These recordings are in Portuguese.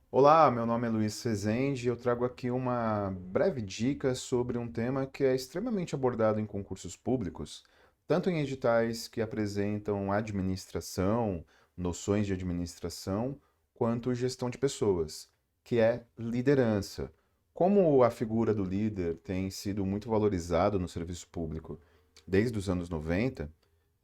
Olá, meu nome é Luiz Rezende e eu trago aqui uma breve dica sobre um tema que é extremamente abordado em concursos públicos, tanto em editais que apresentam administração, noções de administração, quanto gestão de pessoas, que é liderança. Como a figura do líder tem sido muito valorizado no serviço público desde os anos 90,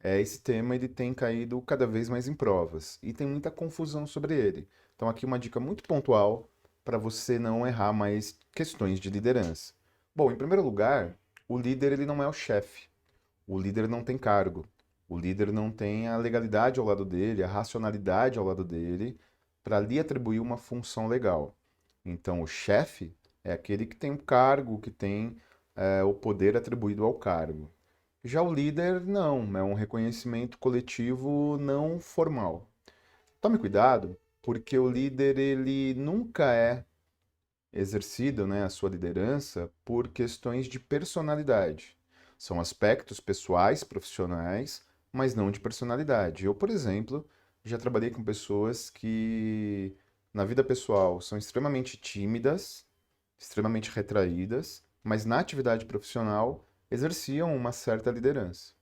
esse tema ele tem caído cada vez mais em provas e tem muita confusão sobre ele. Então aqui uma dica muito pontual para você não errar mais questões de liderança. Bom, em primeiro lugar, o líder ele não é o chefe. O líder não tem cargo. O líder não tem a legalidade ao lado dele, a racionalidade ao lado dele para lhe atribuir uma função legal. Então o chefe é aquele que tem o cargo, que tem o poder atribuído ao cargo. Já o líder, não, é um reconhecimento coletivo não formal. Tome cuidado, porque o líder ele nunca é exercido, né, a sua liderança por questões de personalidade. São aspectos pessoais, profissionais, mas não de personalidade. Eu, por exemplo, já trabalhei com pessoas que na vida pessoal são extremamente tímidas, extremamente retraídas, mas na atividade profissional exerciam uma certa liderança.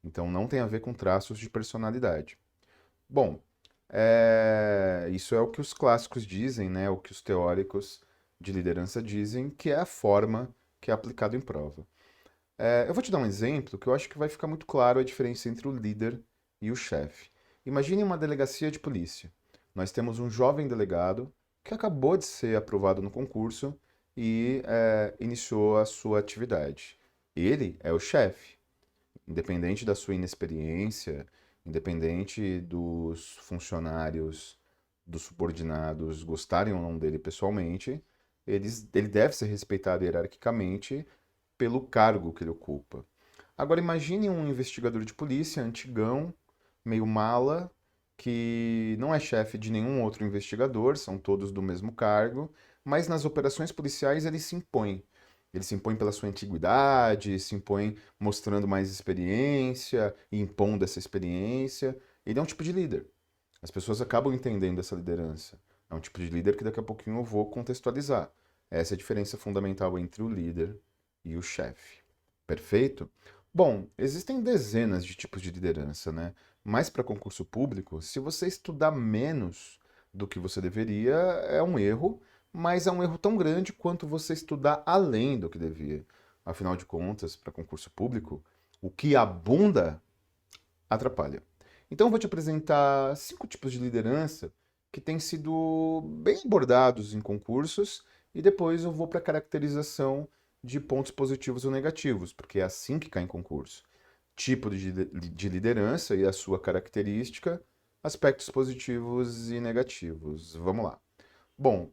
Então não tem a ver com traços de personalidade. Bom, isso é o que os clássicos dizem, né? O que os teóricos de liderança dizem, que é a forma que é aplicado em prova. Eu vou te dar um exemplo que eu acho que vai ficar muito claro a diferença entre o líder e o chefe. Imagine uma delegacia de polícia. Nós temos um jovem delegado que acabou de ser aprovado no concurso e iniciou a sua atividade. Ele é o chefe. Independente da sua inexperiência, independente dos funcionários, dos subordinados gostarem ou não dele pessoalmente, ele deve ser respeitado hierarquicamente pelo cargo que ele ocupa. Agora imagine um investigador de polícia antigão, meio mala, que não é chefe de nenhum outro investigador, são todos do mesmo cargo, mas nas operações policiais ele se impõe. Ele se impõe pela sua antiguidade, se impõe mostrando mais experiência, e impondo essa experiência. Ele é um tipo de líder. As pessoas acabam entendendo essa liderança. É um tipo de líder que daqui a pouquinho eu vou contextualizar. Essa é a diferença fundamental entre o líder e o chefe. Perfeito? Bom, existem dezenas de tipos de liderança, né? Mas para concurso público, se você estudar menos do que você deveria, é um erro, mas é um erro tão grande quanto você estudar além do que devia. Afinal de contas, para concurso público, o que abunda atrapalha. Então, eu vou te apresentar 5 tipos de liderança que têm sido bem abordados em concursos e depois eu vou para a caracterização de pontos positivos ou negativos, porque é assim que cai em concurso. Tipo de liderança e a sua característica, aspectos positivos e negativos. Vamos lá. Bom,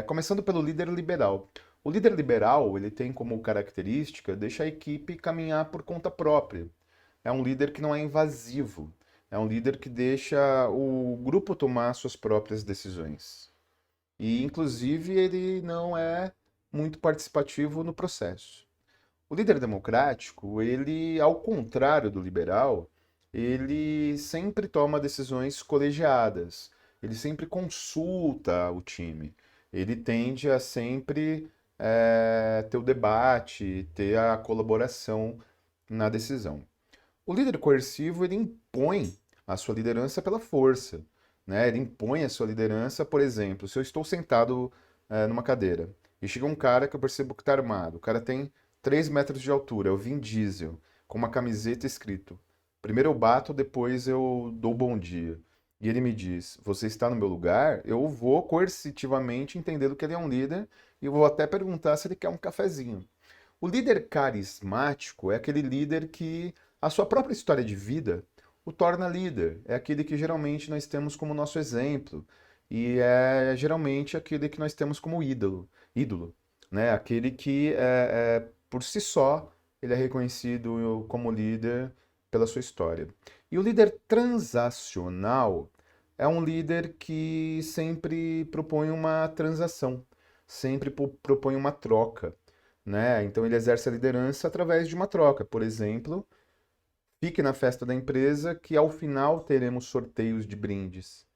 começando pelo líder liberal. O líder liberal, ele tem como característica deixar a equipe caminhar por conta própria. É um líder que não é invasivo. É um líder que deixa o grupo tomar suas próprias decisões. E, inclusive, ele não é muito participativo no processo. O líder democrático, ele, ao contrário do liberal, ele sempre toma decisões colegiadas. Ele sempre consulta o time. Ele tende a sempre ter o debate, ter a colaboração na decisão. O líder coercivo, ele impõe a sua liderança pela força, né? Ele impõe a sua liderança, por exemplo, se eu estou sentado numa cadeira e chega um cara que eu percebo que está armado, o cara tem 3 metros de altura, é o Vin Diesel, com uma camiseta escrito: primeiro eu bato, depois eu dou bom dia. E ele me diz: você está no meu lugar? Eu vou coercitivamente entendendo que ele é um líder e vou até perguntar se ele quer um cafezinho. O líder carismático é aquele líder que a sua própria história de vida o torna líder. É aquele que geralmente nós temos como nosso exemplo. E é geralmente aquele que nós temos como ídolo, né? Aquele que por si só ele é reconhecido como líder pela sua história. E o líder transacional é um líder que sempre propõe uma transação, sempre propõe uma troca, né? Então ele exerce a liderança através de uma troca. Por exemplo, fique na festa da empresa que ao final teremos sorteios de brindes.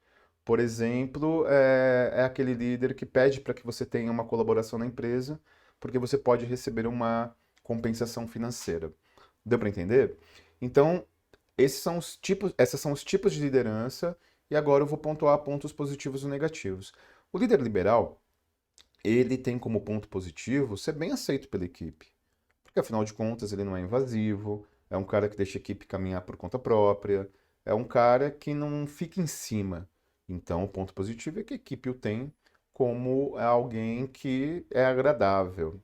Por exemplo, é aquele líder que pede para que você tenha uma colaboração na empresa, porque você pode receber uma compensação financeira. Deu para entender? Então, esses são os tipos de liderança, e agora eu vou pontuar pontos positivos e negativos. O líder liberal, ele tem como ponto positivo ser bem aceito pela equipe, porque afinal de contas ele não é invasivo, é um cara que deixa a equipe caminhar por conta própria, é um cara que não fica em cima. Então, o ponto positivo é que a equipe o tem como alguém que é agradável.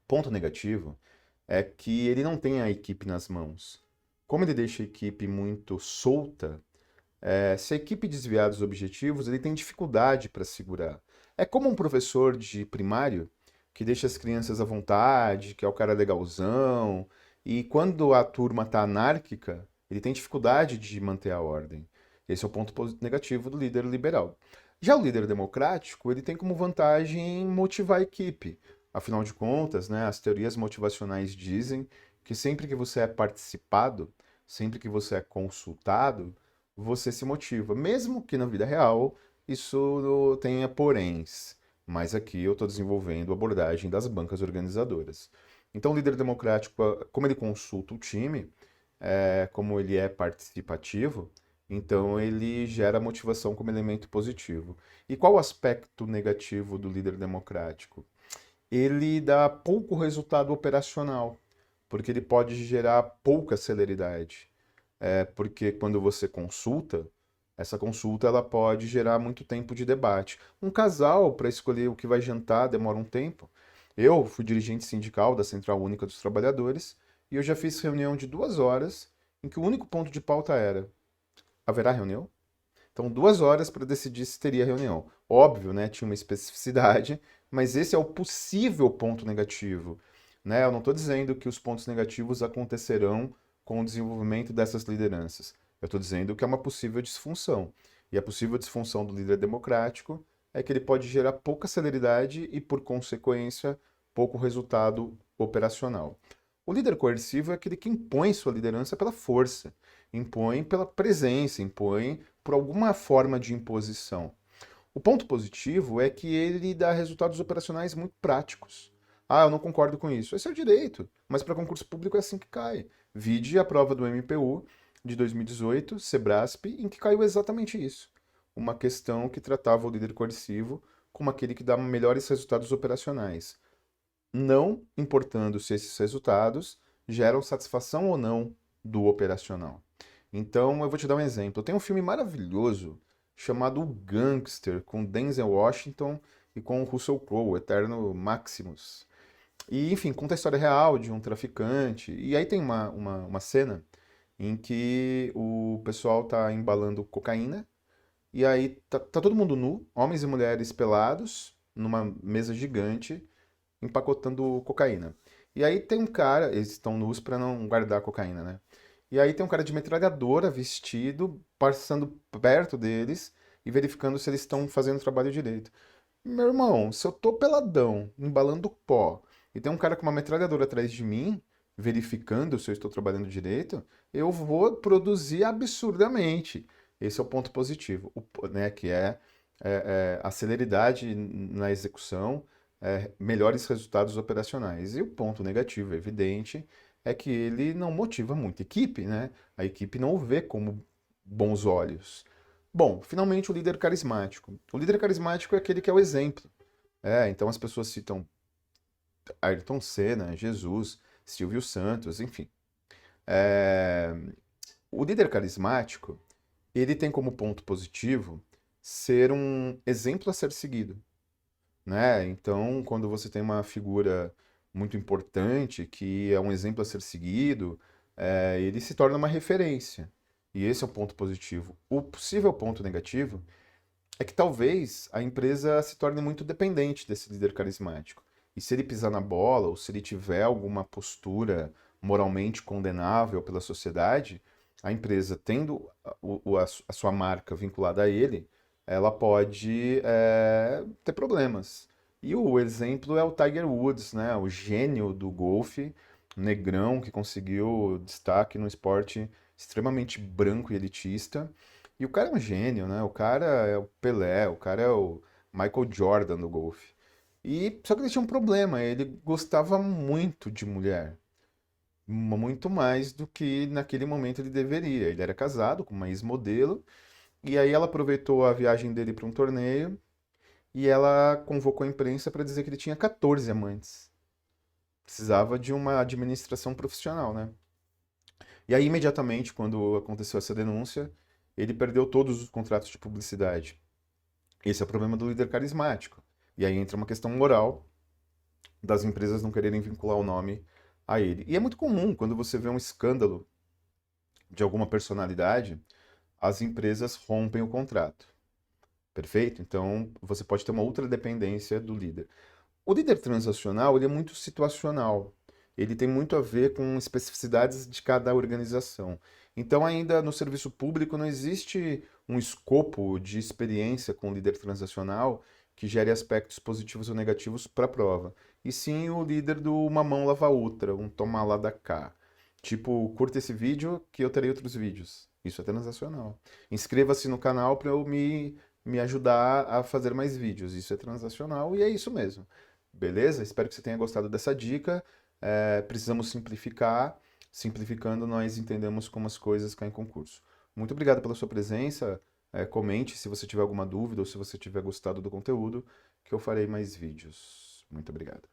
Ponto negativo é que ele não tem a equipe nas mãos. Como ele deixa a equipe muito solta, se a equipe desviar dos objetivos, ele tem dificuldade para segurar. É como um professor de primário que deixa as crianças à vontade, que é o cara legalzão, e quando a turma está anárquica, ele tem dificuldade de manter a ordem. Esse é o ponto negativo do líder liberal. Já o líder democrático, ele tem como vantagem motivar a equipe. Afinal de contas, né, as teorias motivacionais dizem que sempre que você é participado, sempre que você é consultado, você se motiva. Mesmo que na vida real isso tenha poréns. Mas aqui eu estou desenvolvendo a abordagem das bancas organizadoras. Então, o líder democrático, como ele consulta o time, como ele é participativo, então ele gera motivação como elemento positivo. E qual o aspecto negativo do líder democrático? Ele dá pouco resultado operacional, porque ele pode gerar pouca celeridade. Porque quando você consulta, essa consulta ela pode gerar muito tempo de debate. Um casal, para escolher o que vai jantar, demora um tempo. Eu fui dirigente sindical da Central Única dos Trabalhadores e eu já fiz reunião de 2 horas em que o único ponto de pauta era: haverá reunião? Então, 2 horas para decidir se teria reunião. Óbvio, né? Tinha uma especificidade, mas esse é o possível ponto negativo. Né? Eu não estou dizendo que os pontos negativos acontecerão com o desenvolvimento dessas lideranças. Eu estou dizendo que é uma possível disfunção. E a possível disfunção do líder democrático é que ele pode gerar pouca celeridade e, por consequência, pouco resultado operacional. O líder coercivo é aquele que impõe sua liderança pela força, impõe pela presença, impõe por alguma forma de imposição. O ponto positivo é que ele dá resultados operacionais muito práticos. Ah, eu não concordo com isso. Esse é o direito, mas para concurso público é assim que cai. Vide a prova do MPU de 2018, Sebrasp, em que caiu exatamente isso. Uma questão que tratava o líder coercivo como aquele que dá melhores resultados operacionais, não importando se esses resultados geram satisfação ou não do operacional. Então, eu vou te dar um exemplo. Tem um filme maravilhoso chamado O Gangster, com Denzel Washington e com Russell Crowe, o eterno Maximus. E, enfim, conta a história real de um traficante. E aí tem uma cena em que o pessoal tá embalando cocaína, e aí tá todo mundo nu, homens e mulheres pelados, numa mesa gigante, empacotando cocaína. E aí tem um cara, eles estão nus para não guardar cocaína, né? E aí tem um cara de metralhadora vestido, passando perto deles e verificando se eles estão fazendo o trabalho direito. Meu irmão, se eu tô peladão, embalando pó, e tem um cara com uma metralhadora atrás de mim, verificando se eu estou trabalhando direito, eu vou produzir absurdamente. Esse é o ponto positivo, né, que a celeridade na execução, melhores resultados operacionais. E o ponto negativo, evidente, é que ele não motiva muito a equipe, né? A equipe não o vê como bons olhos. Bom, finalmente o líder carismático. O líder carismático é aquele que é o exemplo. Então as pessoas citam Ayrton Senna, Jesus, Silvio Santos, enfim. É, O líder carismático, ele tem como ponto positivo ser um exemplo a ser seguido, né? Então, quando você tem uma figura muito importante, que é um exemplo a ser seguido, ele se torna uma referência. E esse é o ponto positivo. O possível ponto negativo é que talvez a empresa se torne muito dependente desse líder carismático. E se ele pisar na bola, ou se ele tiver alguma postura moralmente condenável pela sociedade, a empresa, tendo a sua marca vinculada a ele, ela pode ter problemas. E o exemplo é o Tiger Woods, né? O gênio do golfe, negrão que conseguiu destaque no esporte extremamente branco e elitista, E o cara é um gênio, né? O cara é o Pelé, o cara é o Michael Jordan do golfe. E só que ele tinha um problema, ele gostava muito de mulher, muito mais do que naquele momento ele deveria. Ele era casado com uma ex-modelo, e aí ela aproveitou a viagem dele para um torneio e ela convocou a imprensa para dizer que ele tinha 14 amantes. Precisava de uma administração profissional, né? E aí, imediatamente, quando aconteceu essa denúncia, ele perdeu todos os contratos de publicidade. Esse é o problema do líder carismático. E aí entra uma questão moral das empresas não quererem vincular o nome a ele. E é muito comum, quando você vê um escândalo de alguma personalidade, as empresas rompem o contrato. Perfeito? Então, você pode ter uma ultradependência do líder. O líder transacional, ele é muito situacional. Ele tem muito a ver com especificidades de cada organização. Então, ainda no serviço público, não existe um escopo de experiência com o líder transacional que gere aspectos positivos ou negativos para a prova. E sim o líder do uma mão lava a outra, um toma lá da cá. Tipo, curta esse vídeo que eu terei outros vídeos. Isso é transacional. Inscreva-se no canal para me ajudar a fazer mais vídeos. Isso é transacional e é isso mesmo. Beleza? Espero que você tenha gostado dessa dica. Precisamos simplificar. Simplificando, nós entendemos como as coisas caem em concurso. Muito obrigado pela sua presença. Comente se você tiver alguma dúvida ou se você tiver gostado do conteúdo, que eu farei mais vídeos. Muito obrigado.